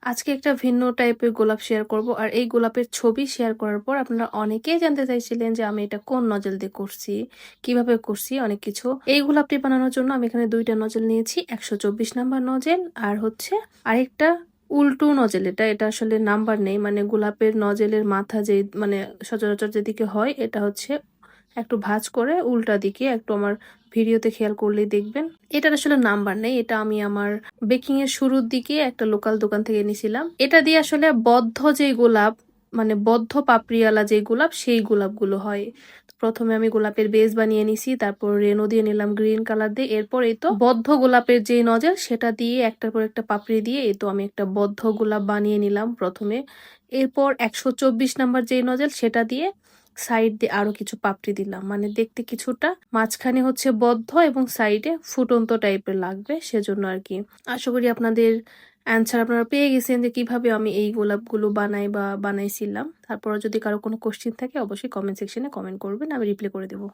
আজকে একটা ভিন্ন টাইপের গোলাপ শেয়ার করব। আর এই গোলাপের ছবি শেয়ার করার পর আপনারা অনেকেই জানতে চাইছিলেন যে আমি এটা কোন নজল দিয়ে করছি, কিভাবে করছি অনেক কিছু। এই গোলাপটি বানানোর জন্য আমি এখানে ২ টা নজল নিয়েছি। ১২৪ নাম্বার নজেল আর হচ্ছে আরেকটা উল্টো নজেল। এটা আসলে নাম্বার নেই। মানে গোলাপের নজেলের মাথা যেই মানে সচরাচর যেদিকে হয় এটা হচ্ছে একটু ভাঁজ করে উল্টা দিকে একটু আমার ভিডিওতে খেয়াল করলেই দেখবেন। এটার আসলে নাম্বার নেই। এটা আমি আমার বেকিং এর শুরুর দিকে একটা লোকাল দোকান থেকে নিছিলাম। এটা দিয়ে আসলে বদ্ধ যেই গোলাপ মানে বদ্ধ পাপড়িওয়ালা যেই গোলাপ সেই গোলাপগুলো হয়। প্রথমে আমি গোলাপের বেস বানিয়ে নিছি, তারপর রেনো দিয়ে নিলাম গ্রিন কালার দিয়ে। এরপর এই তো বদ্ধ গোলাপের যে নজেল সেটা দিয়ে একটার পর একটা পাপড়ি দিয়ে এই তো আমি একটা বদ্ধ গোলাপ বানিয়ে নিলাম প্রথমে। এরপর ১২৪ নাম্বার যে নজেল সেটা দিয়ে সাইড দিয়ে আরো কিছু পাপড়ি দিলাম। মানে দেখতে কিছুটা মাঝখানে হচ্ছে বদ্ধ এবং সাইডে ফুটন্ত টাইপের লাগবে, সেজন্য আর কি। আশা করি আপনাদের অ্যান্সার আপনারা পেয়ে গেছেন যে কিভাবে আমি এই গোলাপগুলো বানাই বা বানাইছিলাম। তারপর যদি কারো কোনো কোশ্চেন থাকে অবশ্যই কমেন্ট সেকশনে কমেন্ট করবেন, আমি রিপ্লাই করে দেবো।